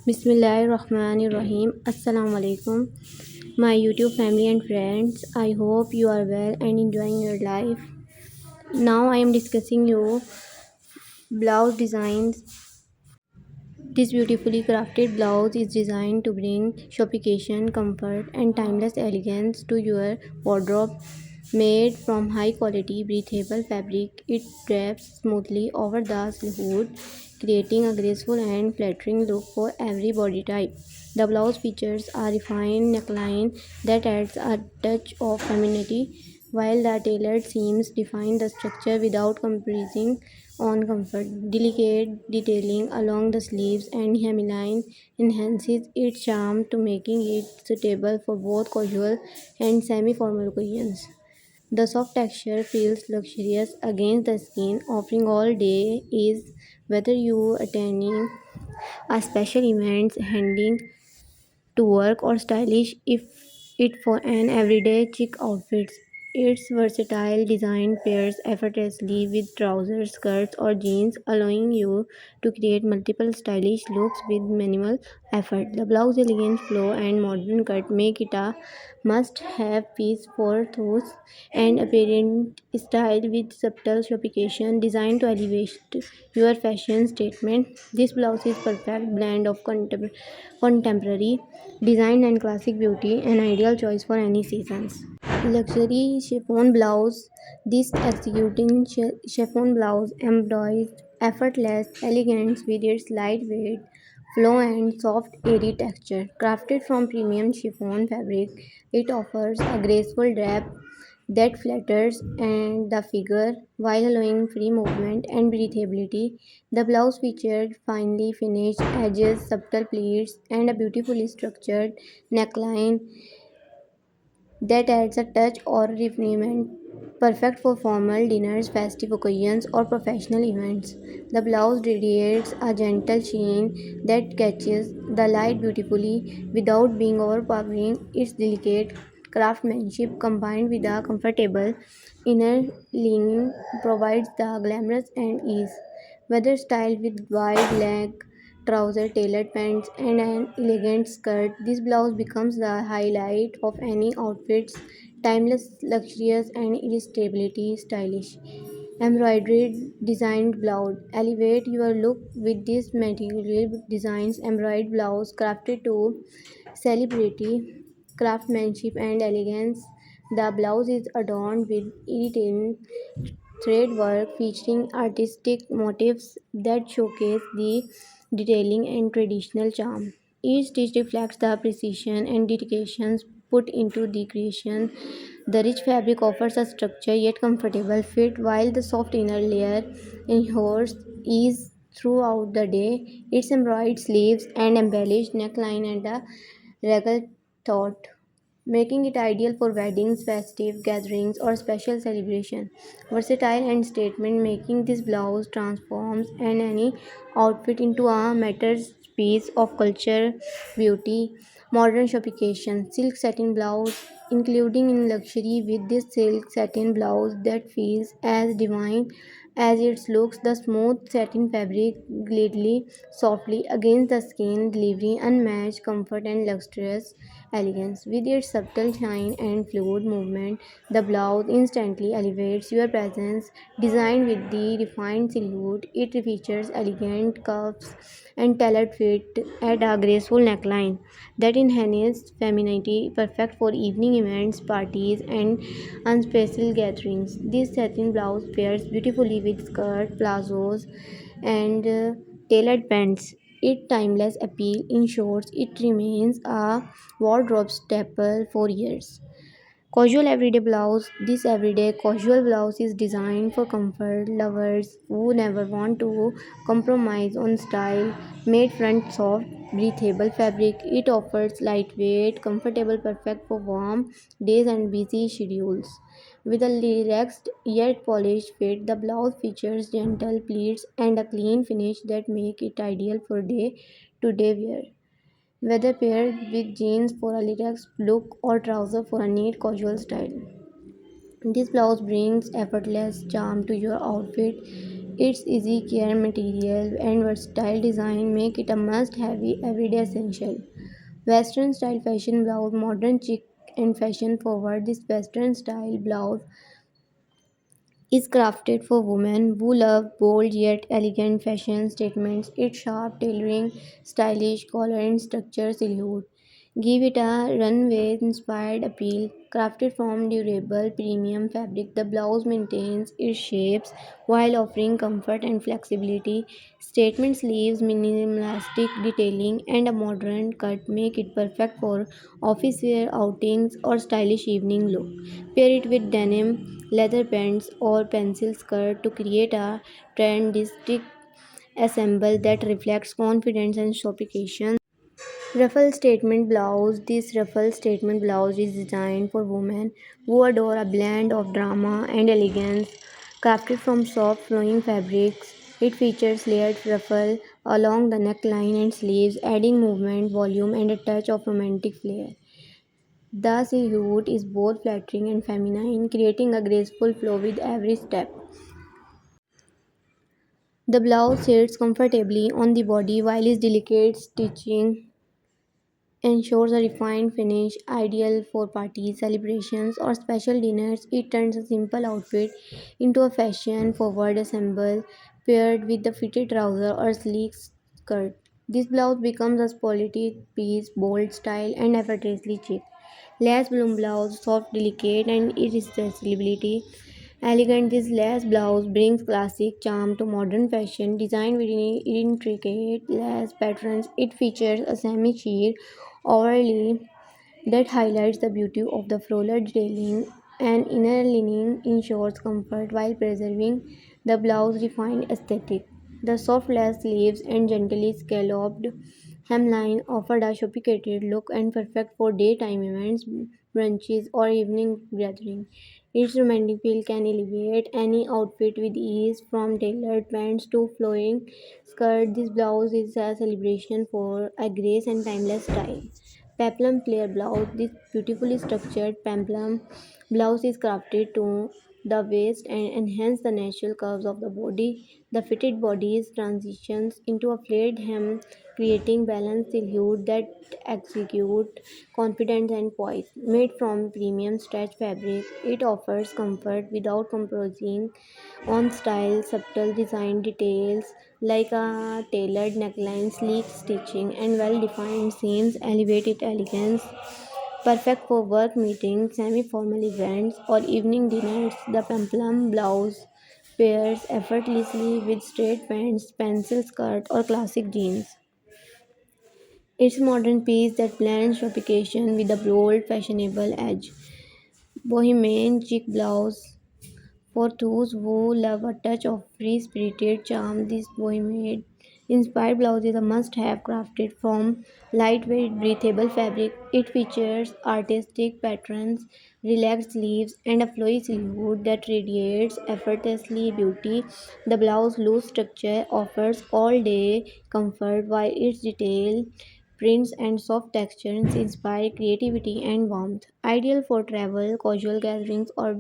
Bismillahirrahmanirrahim. Assalamu alaikum. My YouTube family and friends, I hope you are well and enjoying your life. Now I am discussing you blouse designs. This beautifully crafted blouse is designed to bring sophistication, comfort, and timeless elegance to your wardrobe. Made from high quality breathable fabric, it drapes smoothly over the silhouette, creating a graceful and flattering look for every body type. The blouse features a refined neckline that adds a touch of femininity, while the tailored seams define the structure without compromising on comfort. Delicate detailing along the sleeves and hemline enhances its charm to making it suitable for both casual and semi-formal occasions. The soft texture feels luxurious against the skin, offering all day ease whether you attending a special event, handing to work or stylish if it for an everyday chic outfits. Its versatile design pairs effortlessly with trousers, skirts, or jeans, allowing you to create multiple stylish looks with minimal effort. The blouse elegant flow and modern cut make it a must-have piece for those and apparent style with subtle sophistication designed to elevate your fashion statement. This blouse is perfect blend of contemporary design and classic beauty, an ideal choice for any seasons. Luxury chiffon blouse. This executing chiffon blouse embodies effortless elegance with its lightweight flow and soft airy texture. Crafted from premium chiffon fabric, it offers a graceful drape that flatters and the figure while allowing free movement and breathability. The blouse featured finely finished edges, subtle pleats, and a beautifully structured neckline that adds a touch or refinement, perfect for formal dinners, festive occasions, or professional events. The blouse radiates a gentle sheen that catches the light beautifully without being overpowering. Its delicate craftsmanship combined with a comfortable inner lining provides the glamorous and ease. Whether styled with wide leg trousers, tailored pants, and an elegant skirt, this blouse becomes the highlight of any outfit's timeless, luxurious, and irresistibly stylish. Embroidered designed blouse. Elevate your look with this material designs embroidered blouse crafted to celebrate craftsmanship and elegance. The blouse is adorned with irritating thread work featuring artistic motifs that showcase the detailing and traditional charm. Each stitch reflects the precision and dedication put into the creation. The rich fabric offers a structure yet comfortable fit, while the soft inner layer ensures ease throughout the day. Its embroidered sleeves and embellished neckline and a regal thought making it ideal for weddings, festive gatherings, or special celebration. Versatile and statement making this blouse transforms and any outfit into a masterpiece of culture, beauty, modern sophistication. Silk satin blouse, including in luxury with this silk satin blouse that feels as divine as it looks. The smooth satin fabric glides softly against the skin, delivering unmatched comfort and luxurious elegance. With its subtle shine and fluid movement, the blouse instantly elevates your presence. Designed with the refined silhouette, it features elegant cuffs and tailored fit at a graceful neckline that enhances femininity, perfect for evening events, parties, and unspecial gatherings. This satin blouse pairs beautifully with skirt, plazos, and tailored pants. Its timeless appeal ensures it remains a wardrobe staple for years. Casual everyday blouse. This everyday casual blouse is designed for comfort lovers who never want to compromise on style. Made front soft, breathable fabric, it offers lightweight, comfortable, perfect for warm days and busy schedules. With a relaxed yet polished fit, the blouse features gentle pleats and a clean finish that make it ideal for day-to-day wear. Whether paired with jeans for a relaxed look or trousers for a neat casual style. This blouse brings effortless charm to your outfit. Its easy care material and versatile design make it a must-have everyday essential. Western style fashion blouse, modern chic and fashion forward. This Western style blouse is crafted for women who love bold yet elegant fashion statements. Its sharp tailoring, stylish collar and structure silhouette give it a runway-inspired appeal. Crafted from durable premium fabric, the blouse maintains its shapes while offering comfort and flexibility. Statement sleeves, minimalistic detailing, and a modern cut make it perfect for office wear outings or stylish evening look. Pair it with denim, leather pants, or pencil skirt to create a trendistic ensemble that reflects confidence and sophistication. Ruffle statement blouse. This ruffle statement blouse is designed for women who adore a blend of drama and elegance. Crafted from soft flowing fabrics, it features layered ruffle along the neckline and sleeves, adding movement, volume, and a touch of romantic flair. The silhouette is both flattering and feminine, creating a graceful flow with every step. The blouse sits comfortably on the body while its delicate stitching ensures a refined finish ideal for parties, celebrations, or special dinners. It turns a simple outfit into a fashion forward ensemble paired with the fitted trouser or sleek skirt. This blouse becomes a spirited piece, bold style, and effortlessly chic. Lace bloom blouse, soft, delicate, and irresistibility. Elegant, this lace blouse brings classic charm to modern fashion. Designed with intricate lace patterns, it features a semi-sheer overlay that highlights the beauty of the floral detailing. An inner lining ensures comfort while preserving the blouse's refined aesthetic. The soft lace sleeves and gently scalloped hemline offered a sophisticated look and perfect for daytime events, brunches, or evening gatherings. Its romantic feel can elevate any outfit with ease, from tailored pants to flowing skirt. This blouse is a celebration for a grace and timeless style. Peplum flare blouse. This beautifully structured peplum blouse is crafted to the waist and enhance the natural curves of the body. The fitted bodice transitions into a flared hem, creating balanced silhouette that execute confidence and poise. Made from premium stretch fabric, it offers comfort without compromising on style. Subtle design details like a tailored neckline, sleek stitching, and well-defined seams elevate its elegance. Perfect for work meetings, semi-formal events, or evening dinners. The peplum blouse pairs effortlessly with straight pants, pencil skirt, or classic jeans. It's a modern piece that blends sophistication with a bold, fashionable edge. Bohemian chic blouse. For those who love a touch of free spirited charm, this bohemian inspired blouse is a must have. Crafted from lightweight, breathable fabric. It features artistic patterns, relaxed sleeves, and a flowy silhouette that radiates effortlessly beauty. The blouse loose structure offers all day comfort, while its detail prints and soft textures inspire creativity and warmth. Ideal for travel, casual gatherings, or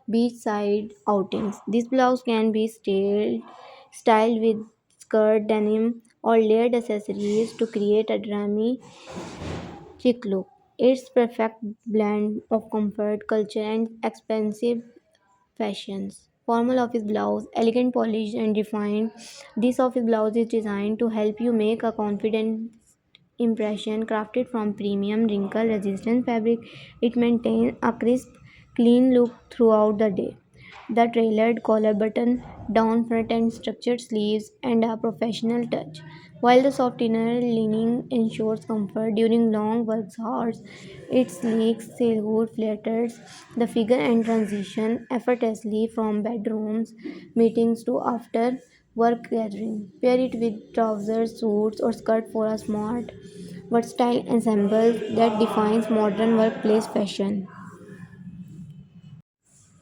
beachside outings. This blouse can be styled with skirt, denim, or layered accessories to create a dreamy chic look. It's perfect blend of comfort, culture, and expensive fashions. Formal office blouse, elegant, polished, and refined. This office blouse is designed to help you make a confident impression. Crafted from premium wrinkle resistant fabric, it maintains a crisp, clean look throughout the day. The tailored collar button, down front and structured sleeves, and a professional touch. While the soft inner lining ensures comfort during long work hours, its sleek silhouette flatters the figure and transition effortlessly from bedrooms, meetings to after work gathering. Pair it with trousers, suits, or skirt for a smart, versatile ensemble that defines modern workplace fashion.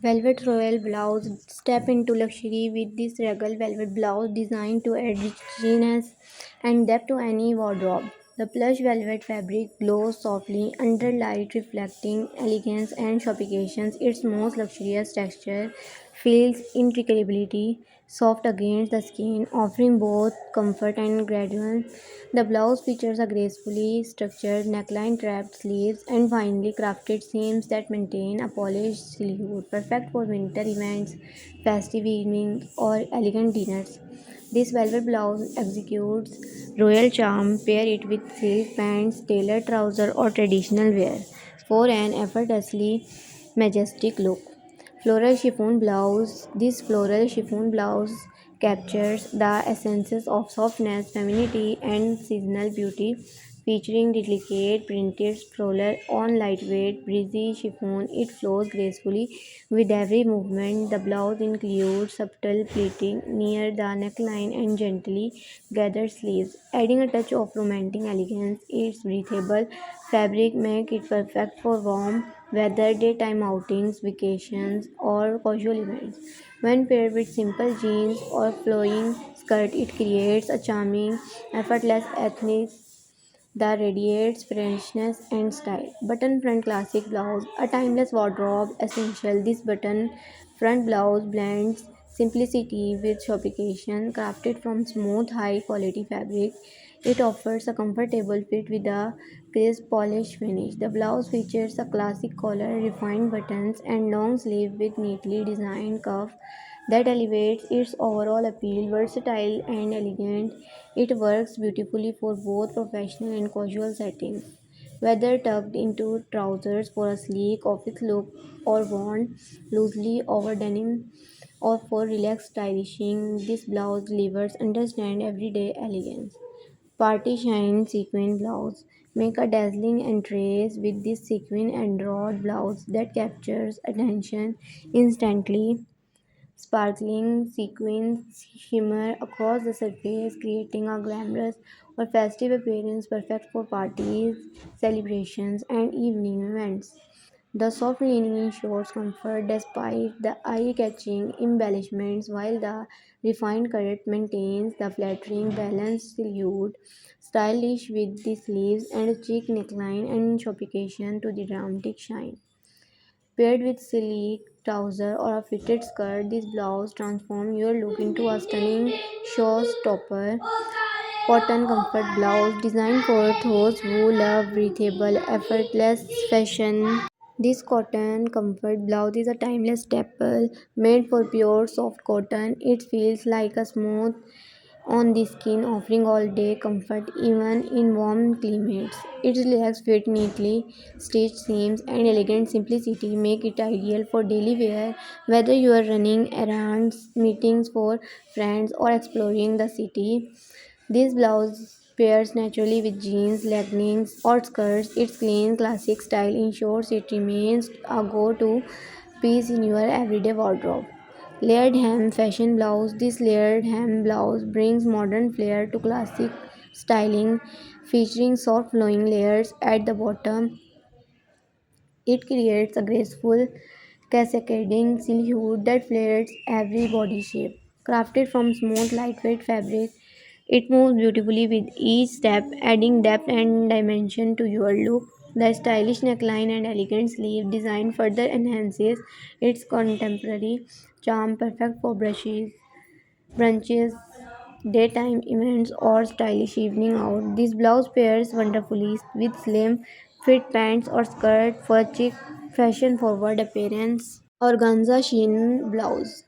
Velvet Royal blouse. Step into luxury with this regal velvet blouse designed to add richness and depth to any wardrobe. The plush velvet fabric glows softly under light, reflecting elegance and sophistication. Its most luxurious texture feels intricatability, soft against the skin, offering both comfort and gradual. The blouse features a gracefully structured neckline, trapped sleeves, and finely crafted seams that maintain a polished silhouette, perfect for winter events, festive evenings, or elegant dinners. This velvet blouse executes royal charm. Pair it with silk pants, tailored trouser, or traditional wear for an effortlessly majestic look. Floral chiffon blouse. This floral chiffon blouse captures the essences of softness, femininity, and seasonal beauty, featuring delicate printed floral on lightweight, breezy chiffon. It flows gracefully with every movement. The blouse includes subtle pleating near the neckline and gently gathered sleeves, adding a touch of romantic elegance. Its breathable fabric makes it perfect for warm weather, daytime outings, vacations, or casual events. When paired with simple jeans or flowing skirt, it creates a charming, effortless ethnic that radiates freshness and style. Button front classic blouse, a timeless wardrobe essential. This button front blouse blends simplicity with sophistication, crafted from smooth, high quality fabric. It offers a comfortable fit with a crisp, polished finish. The blouse features a classic collar, refined buttons, and long sleeve with neatly designed cuff that elevates its overall appeal. Versatile and elegant, it works beautifully for both professional and casual settings. Whether tucked into trousers for a sleek office look or worn loosely over denim or for relaxed stylishing, this blouse delivers understand everyday elegance. Party shine sequin blouse. Make a dazzling entrance with this sequin and broad blouse that captures attention instantly. Sparkling sequins shimmer across the surface, creating a glamorous or festive appearance perfect for parties, celebrations, and evening events. The soft lining ensures comfort despite the eye-catching embellishments, while the refined cut maintains the flattering balanced silhouette, stylish with the sleeves and a cheek neckline and showcation to the dramatic shine. Paired with sleek trouser or a fitted skirt, this blouse transforms your look into a stunning showstopper. Cotton comfort blouse designed for those who love breathable, effortless fashion. This cotton comfort blouse is a timeless staple made for pure soft cotton. It feels like a smooth on the skin, offering all day comfort even in warm climates. Its legs fit neatly, stitched seams, and elegant simplicity make it ideal for daily wear, whether you are running errands, meetings for friends, or exploring the city. This blouse pairs naturally with jeans, leggings, or skirts. Its clean, classic style ensures it remains a go to piece in your everyday wardrobe. Layered hem fashion blouse. This layered hem blouse brings modern flair to classic styling, featuring soft flowing layers at the bottom. It creates a graceful, cascading silhouette that flatters every body shape. Crafted from smooth, lightweight fabric, it moves beautifully with each step, adding depth and dimension to your look. The stylish neckline and elegant sleeve design further enhances its contemporary charm, perfect for brunches, daytime events, or stylish evening out. This blouse pairs wonderfully with slim fit pants or skirt for a chic, fashion forward appearance. Organza sheen blouse.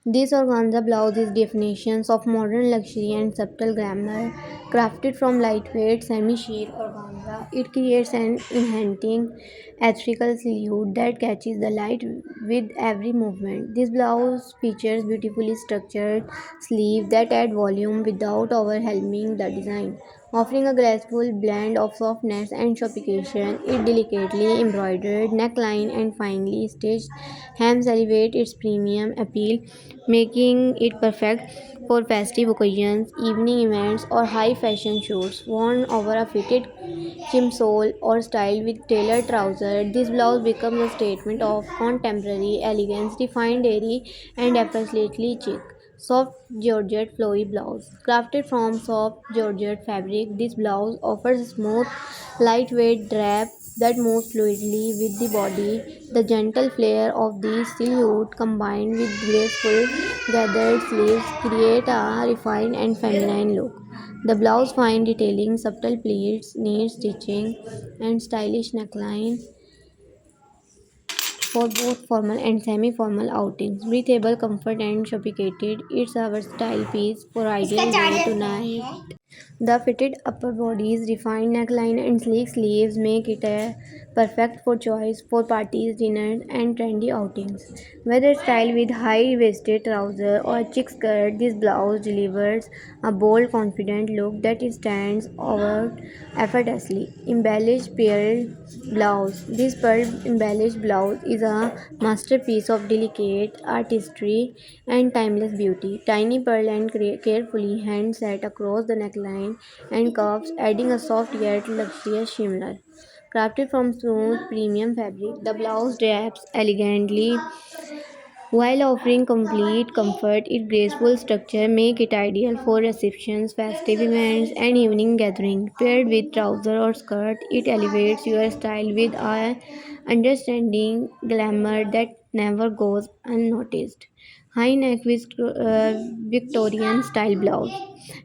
This organza blouse is definitions of modern luxury and subtle glamour. Crafted from lightweight semi-sheer organza, it creates an enchanting, ethereal silhouette that catches the light with every movement. This blouse features beautifully structured sleeves that add volume without overwhelming the design. Offering a graceful blend of softness and sophistication, its delicately embroidered neckline and finely stitched hems elevate its premium appeal, making it perfect for festive occasions, evening events, or high fashion shoots. Worn over a fitted chimsole or styled with tailored trousers, this blouse becomes a statement of contemporary elegance, refined airy, and effortlessly chic. Soft Georgette Flowy Blouse. Crafted from soft Georgette fabric, this blouse offers a smooth, lightweight drape that moves fluidly with the body. The gentle flare of the silhouette combined with graceful gathered sleeves create a refined and feminine look. The blouse fine detailing, subtle pleats, neat stitching, and stylish neckline for both formal and semi-formal outings. Breathable, comfort, and sophisticated, it's a versatile piece for ideal day to night. The fitted upper bodies, refined neckline, and sleek sleeves make it a perfect for choice for parties, dinners, and trendy outings. Whether styled with high-waisted trouser or chic skirt, this blouse delivers a bold, confident look that stands out effortlessly. Embellished pearl blouse. This pearl embellished blouse is a masterpiece of delicate artistry and timeless beauty. Tiny pearl and carefully hand set across the neckline and cuffs, adding a soft yet luxurious shimmer. Crafted from smooth premium fabric, the blouse drapes elegantly while offering complete comfort. Its graceful structure make it ideal for receptions, festive events, and evening gatherings. Paired with trouser or skirt, it elevates your style with a understanding glamour that never goes unnoticed. High neck Victorian style blouse.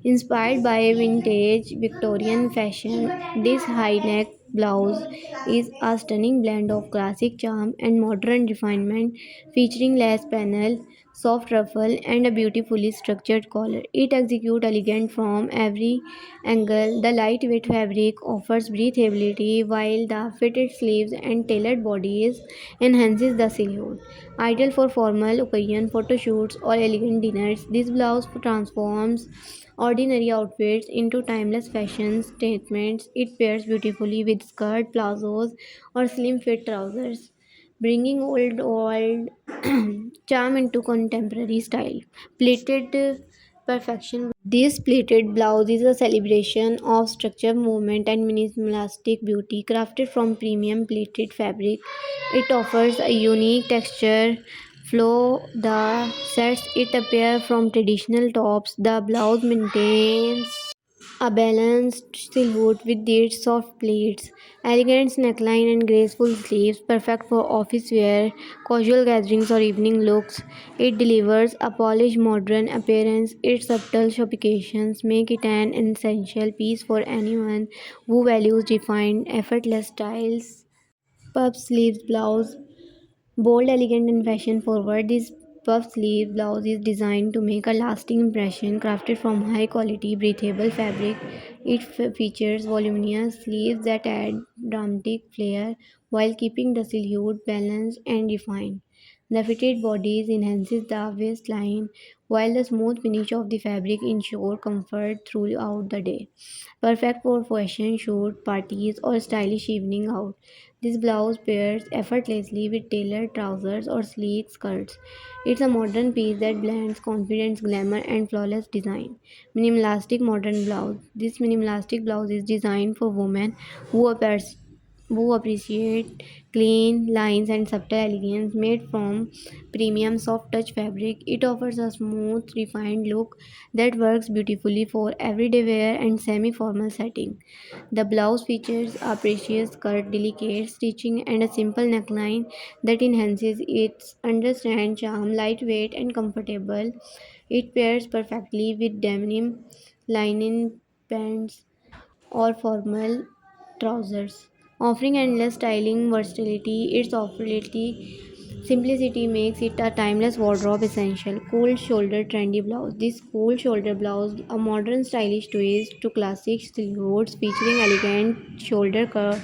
Inspired by vintage Victorian fashion, this high neck blouse is a stunning blend of classic charm and modern refinement, featuring lace panel, soft ruffle, and a beautifully structured collar. It executes elegant from every angle. The lightweight fabric offers breathability, while the fitted sleeves and tailored bodies enhances the silhouette. Ideal for formal occasion, photo shoots, or elegant dinners, this blouse transforms ordinary outfits into timeless fashion statements. It pairs beautifully with skirt, plazos, or slim fit trousers, bringing old charm into contemporary style. Pleated perfection. This pleated blouse is a celebration of structure, movement, and minimalistic beauty. Crafted from premium pleated fabric, it offers a unique texture flow that sets it apart from traditional tops. The blouse maintains a balanced silhouette with its soft pleats, elegant neckline, and graceful sleeves, perfect for office wear, casual gatherings, or evening looks. It delivers a polished, modern appearance. Its subtle sophistications make it an essential piece for anyone who values refined, effortless styles. Puff sleeves blouse. Bold, elegant, and fashion forward, this puff sleeve blouse is designed to make a lasting impression. Crafted from high quality, breathable fabric, it features voluminous sleeves that add dramatic flair while keeping the silhouette balanced and refined. The fitted bodies enhances the waistline, while the smooth finish of the fabric ensures comfort throughout the day. Perfect for fashion shoot, parties, or stylish evening out. This blouse pairs effortlessly with tailored trousers or sleek skirts. It's a modern piece that blends confidence, glamour, and flawless design. Minimalistic modern blouse. This minimalistic blouse is designed for women who appreciate clean lines and subtle elegance. Made from premium soft touch fabric, it offers a smooth, refined look that works beautifully for everyday wear and semi formal setting. The blouse features a precious skirt, delicate stitching, and a simple neckline that enhances its understand charm, lightweight and comfortable. It pairs perfectly with denim, linen pants, or formal trousers, offering endless styling versatility. Its versatility simplicity makes it a timeless wardrobe essential. Cool shoulder trendy blouse. This cool shoulder blouse, a modern stylish twist to classic silhouettes featuring elegant shoulder curve